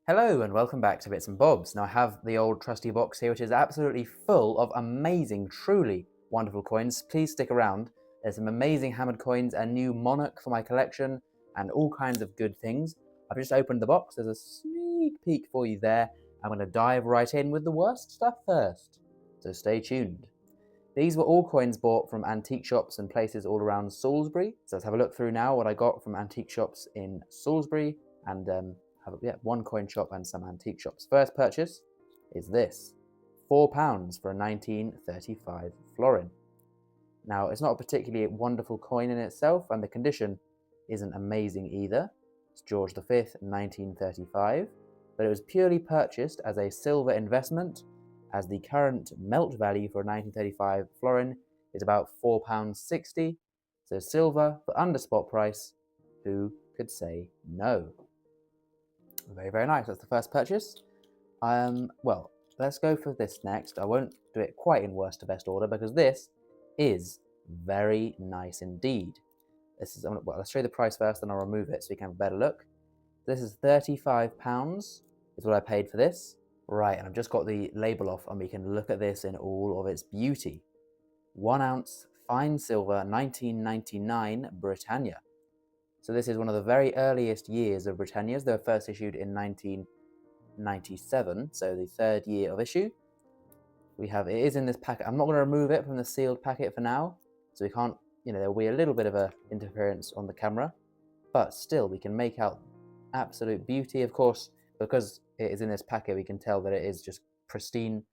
Hello and welcome back to Bits and Bobs. Now I have the old trusty box here which is absolutely full of amazing, truly wonderful coins. Please stick around. There's some amazing hammered coins, a new monarch for my collection, and all kinds of good things. I've just opened the box. There's a sneak peek for you there. I'm going to dive right in with the worst stuff first. So stay tuned. These were all coins bought from antique shops and places all around Salisbury. So let's have a look through now what I got from antique shops in Salisbury and one coin shop and some antique shops. First purchase is this, £4 for a 1935 florin. Now, it's not a particularly wonderful coin in itself, and the condition isn't amazing either. It's George V, 1935, but it was purely purchased as a silver investment, as the current melt value for a 1935 florin is about £4.60. So silver for under spot price, who could say no? Very, very nice. That's the first purchase. Well, let's go for this next. I won't do it quite in worst to best order because this is very nice indeed. Well, let's show you the price first, then I'll remove it so you can have a better look. This is £35 is what I paid for this. Right, and I've just got the label off and we can look at this in all of its beauty. 1 ounce fine silver 1999 Britannia. So this is one of the very earliest years of Britannias. They were first issued in 1997, so the third year of issue. It is in this packet. I'm not going to remove it from the sealed packet for now, so we can't, there will be a little bit of a interference on the camera, but still we can make out absolute beauty. Of course, because it is in this packet, we can tell that it is just pristine.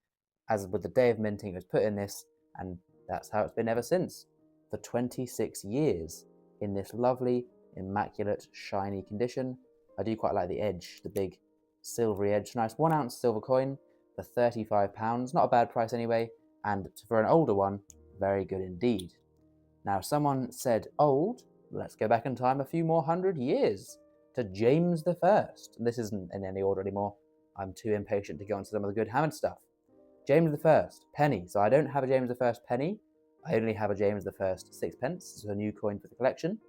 As with the day of minting, it was put in this, and that's how it's been ever since, for 26 years, in this lovely, immaculate, shiny condition. I do quite like the edge, the big silvery edge. Nice 1 ounce silver coin for £35. Not a bad price anyway, and for an older one, very good indeed. Now, someone said old. Let's go back in time a few more 100 years to James the First. This isn't in any order anymore. I'm too impatient to go on to some of the good hammered stuff. James the First, penny. So I don't have a James the First penny. I only have a James the First sixpence. This is a new coin for the collection.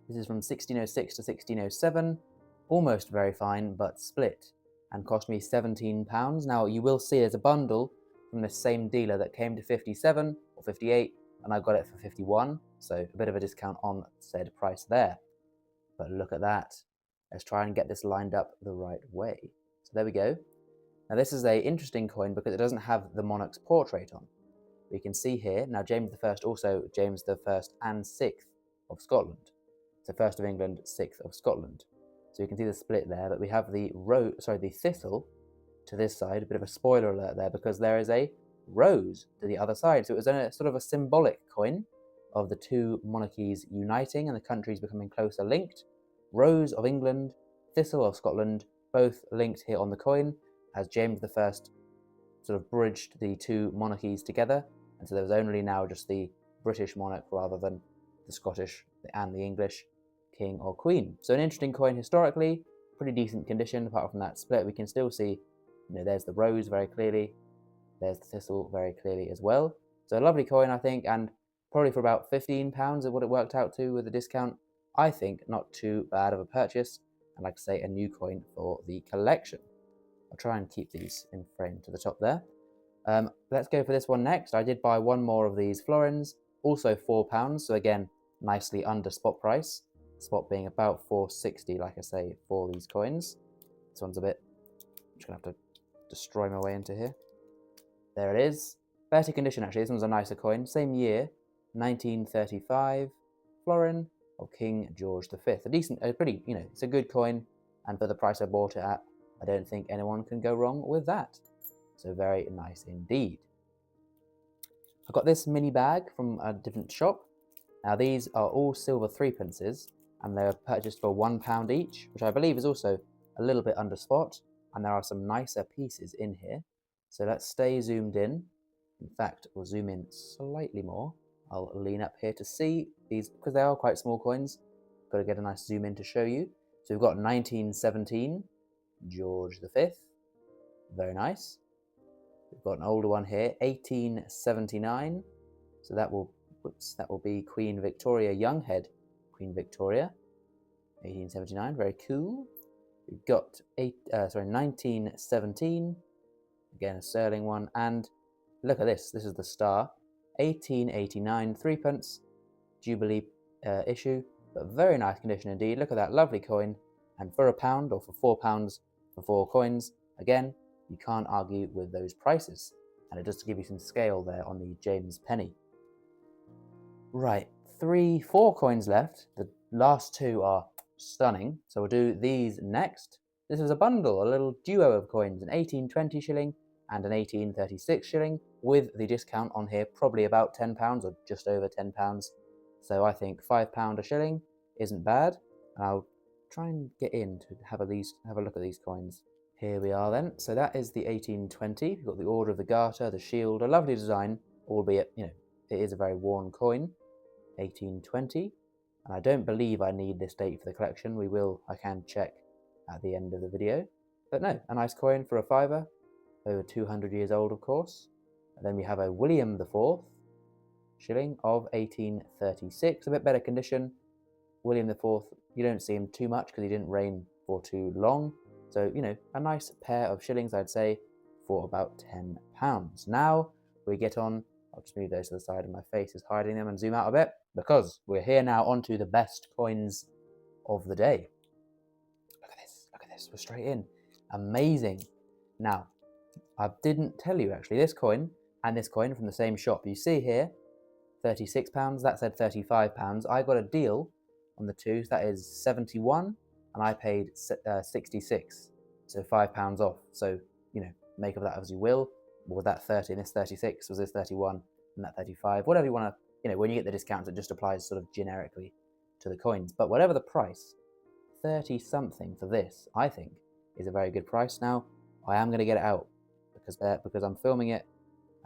This is from 1606 to 1607. Almost very fine, but split, and cost me £17. Now, you will see there's a bundle from this same dealer that came to 57 or 58, and I got it for 51, so a bit of a discount on said price there. But look at that. Let's try and get this lined up the right way. So there we go. Now, this is an interesting coin because it doesn't have the monarch's portrait on. We can see here, now James I, also James I and 6th of Scotland. So 1st of England, 6th of Scotland. So you can see the split there, but we have the thistle to this side. A bit of a spoiler alert there because there is a rose to the other side. So it was a sort of a symbolic coin of the two monarchies uniting and the countries becoming closer linked. Rose of England, thistle of Scotland, both linked here on the coin, as James I sort of bridged the two monarchies together, and so there was only now just the British monarch rather than the Scottish and the English king or queen. So an interesting coin historically, pretty decent condition. Apart from that split, we can still see, there's the rose very clearly, there's the thistle very clearly as well. So a lovely coin, I think, and probably for about £15 of what it worked out to with a discount. I think not too bad of a purchase, and like I say, a new coin for the collection. I'll try and keep these in frame to the top there. Let's go for this one next. I did buy one more of these florins, also £4, so again, nicely under spot price. Spot being about £4.60, like I say, for these coins. This one's I'm just gonna have to destroy my way into here. There it is. Better condition actually. This one's a nicer coin. Same year, 1935 florin of King George V. It's a good coin, and for the price I bought it at, I don't think anyone can go wrong with that. So very nice indeed. I got this mini bag from a different shop. Now these are all silver threepences, and they were purchased for £1 each, which I believe is also a little bit under spot, and there are some nicer pieces in here. So let's stay zoomed in. In fact, we'll zoom in slightly more. I'll lean up here to see these, because they are quite small coins. Got to get a nice zoom in to show you. So we've got 1917, George V, very nice. We've got an older one here, 1879, so that will be Queen Victoria Younghead, Queen Victoria, 1879, very cool. We've got 1917, again a sterling one, and look at this. This is the star, 1889 threepence Jubilee issue, but very nice condition indeed. Look at that lovely coin, and for £1 or for £4 for 4 coins, again, you can't argue with those prices. And it just to give you some scale there on the James penny. Right, 4 coins left. The last 2 are stunning, so we'll do these next. This is a bundle, a little duo of coins, an 1820 shilling and an 1836 shilling, with the discount on here probably about £10 or just over £10. So I think £5 a shilling isn't bad. And I'll try and get in to have a look at these coins. Here we are then. So that is the 1820. We've got the Order of the Garter, the shield, a lovely design, albeit, it is a very worn coin. 1820. And I don't believe I need this date for the collection. I can check at the end of the video. But no, a nice coin for a £5, over 200 years old, of course. And then we have a William IV shilling of 1836, a bit better condition. William IV, you don't see him too much because he didn't reign for too long. So, a nice pair of shillings, I'd say, for about £10. Now we get on, I'll just move those to the side and my face is hiding them, and zoom out a bit, because we're here now onto the best coins of the day. Look at this, we're straight in. Amazing. Now, I didn't tell you actually, this coin and this coin from the same shop. You see here, £36, that said £35. I got a deal on the two, so that is 71, and I paid 66, so £5 off. So, make of that as you will. Was that 30 and this 36? Was this 31 and that 35? Whatever you want to, when you get the discounts, it just applies sort of generically to the coins. But whatever the price, 30 something for this, I think, is a very good price. Now, I am going to get it out because I'm filming it.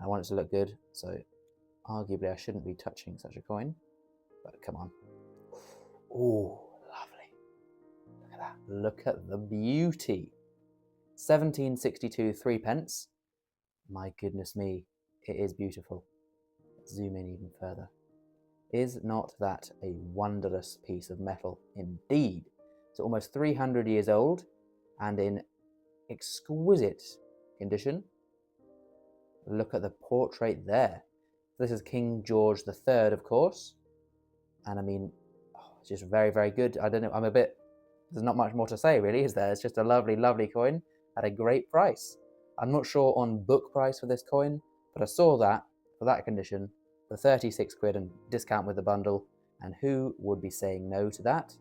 I want it to look good, so arguably I shouldn't be touching such a coin, but come on. Oh, lovely. Look at that. Look at the beauty. 1762 threepence. My goodness me, it is beautiful. Let's zoom in even further. Is not that a wondrous piece of metal indeed? It's almost 300 years old and in exquisite condition. Look at the portrait there. This is King George III, of course. And I mean, it's just very, very good. I don't know, there's not much more to say really, is there? It's just a lovely, lovely coin at a great price. I'm not sure on book price for this coin, but I saw that, for that condition, for 36 quid and discount with the bundle. And who would be saying no to that?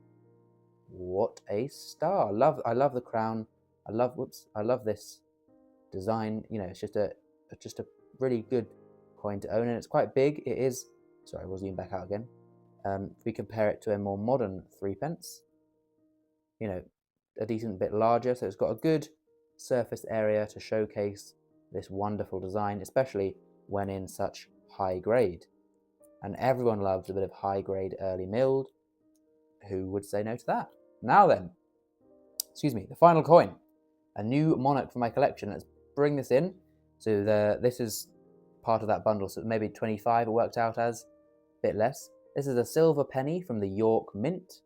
What a star. I love the crown. I love this design. It's just a really good coin to own, and it's quite big. It is, sorry, we'll zoom back out again. If we compare it to a more modern threepence, a decent bit larger, so it's got a good surface area to showcase this wonderful design, especially when in such high grade. And everyone loves a bit of high grade early milled. Who would say no to that? Now then, the final coin, a new monarch for my collection. Let's bring this in. So this is part of that bundle, so maybe 25 it worked out as, a bit less. This is a silver penny from the York Mint,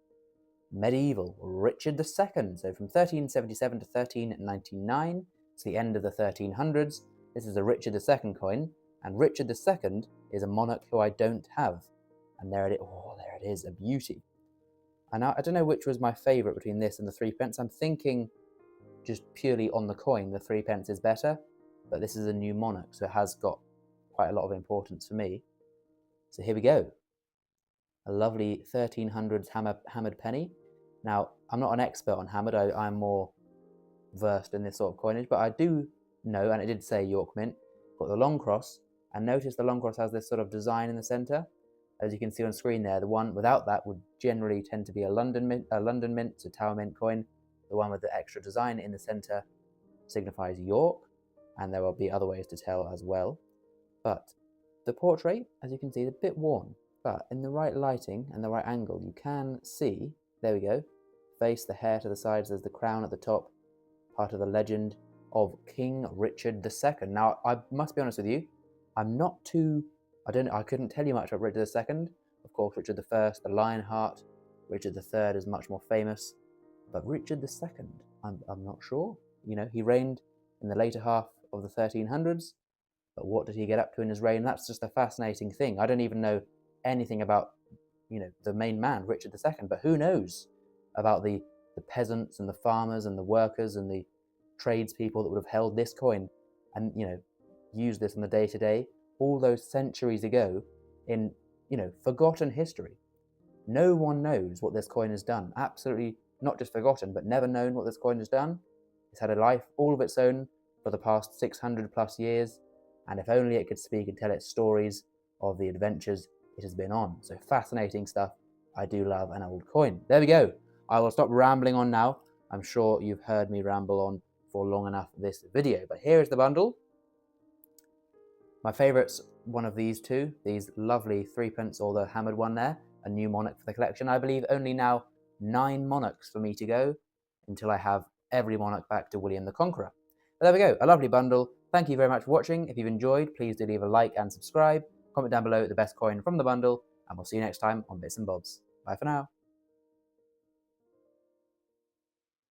medieval, Richard II. So from 1377 to 1399, it's the end of the 1300s. This is a Richard II coin, and Richard II is a monarch who I don't have. And there it is. Oh, there it is, a beauty. And I don't know which was my favourite between this and the threepence. I'm thinking just purely on the coin, the threepence is better, but this is a new monarch, so it has got quite a lot of importance for me. So here we go. A lovely 1300s hammered penny. Now, I'm not an expert on hammered, I'm more versed in this sort of coinage, but I do know, and it did say York Mint, got the long cross, and notice the long cross has this sort of design in the centre. As you can see on screen there, the one without that would generally tend to be a London Mint, it's a Tower Mint coin. The one with the extra design in the centre signifies York, and there will be other ways to tell as well. But the portrait, as you can see, is a bit worn, but in the right lighting and the right angle, you can see, there we go, face, the hair to the sides, there's the crown at the top, part of the legend of King Richard II. Now, I must be honest with you, I couldn't tell you much about Richard II. Of course, Richard I, the Lionheart. Richard III is much more famous. But Richard II, I'm not sure. You know, he reigned in the later half of the 1300s, but what did he get up to in his reign? That's just a fascinating thing. I don't even know anything about, you know, the main man, Richard II, but who knows about the peasants and the farmers and the workers and the tradespeople that would have held this coin and, you know, used this on the day-to-day all those centuries ago in, you know, forgotten history. No one knows what this coin has done. Absolutely not just forgotten, but never known what this coin has done. It's had a life all of its own for the past 600 plus years, and if only it could speak and tell its stories of the adventures it has been on. So fascinating stuff. I do love an old coin. There we go. I will stop rambling on now. I'm sure you've heard me ramble on for long enough this video, but here is the bundle. My favourite's one of these two, these lovely threepence, or the hammered one there, a new monarch for the collection. I believe only now 9 monarchs for me to go until I have every monarch back to William the Conqueror. But there we go, a lovely bundle. Thank you very much for watching. If you've enjoyed, please do leave a like and subscribe. Comment down below the best coin from the bundle, and we'll see you next time on Bits and Bobs. Bye for now.